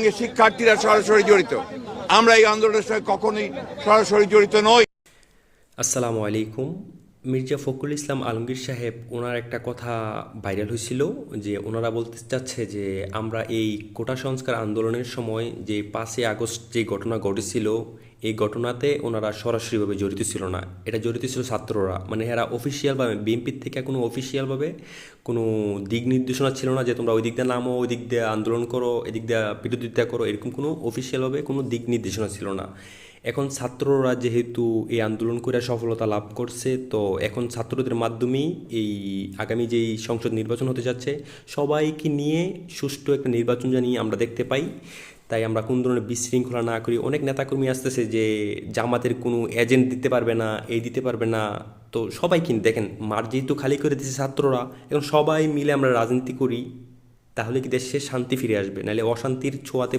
শিক্ষার্থীরা সরাসরি জড়িত। আমরা এই আন্দোলনের সঙ্গে কখনোই সরাসরি জড়িত নই। আসসালামু আলাইকুম। মির্জা ফখরুল ইসলাম আলমগীর সাহেব ওনার একটা কথা ভাইরাল হয়েছিল যে ওনারা বলতে চাচ্ছে যে আমরা এই কোটা সংস্কার আন্দোলনের সময় যে 5ই আগস্ট যে ঘটনা ঘটেছিল এই ঘটনাতে ওনারা সরাসরিভাবে জড়িত ছিল না, এটা জড়িত ছিল ছাত্ররা। মানে এরা অফিসিয়ালভাবে বিএনপির থেকে কোনো অফিসিয়ালভাবে কোনো দিক নির্দেশনা ছিল না যে তোমরা ওই দিক দিয়ে নামো, ওই দিক দিয়ে আন্দোলন করো, এদিক দিয়ে বিরোধিতা করো, এরকম কোনো অফিসিয়ালভাবে কোনো দিক নির্দেশনা ছিল না। এখন ছাত্ররা যেহেতু এই আন্দোলন করে সফলতা লাভ করছে, তো এখন ছাত্রদের মাধ্যমেই এই আগামী যেই সংসদ নির্বাচন হতে যাচ্ছে সবাইকে নিয়ে সুষ্ঠু একটা নির্বাচন জানি আমরা দেখতে পাই। তাই আমরা কোন ধরনের বিশৃঙ্খলা না করি। অনেক নেতাকর্মী আসতেছে যে জামাতের কোনো এজেন্ট দিতে পারবে না, এই দিতে পারবে না। তো সবাই কিন্তু দেখেন মাঠ যেহেতু খালি করে দিচ্ছে ছাত্ররা, এখন সবাই মিলে আমরা রাজনীতি করি, তাহলে কি দেশে শান্তি ফিরে আসবে? নাহলে অশান্তির ছোঁয়াতে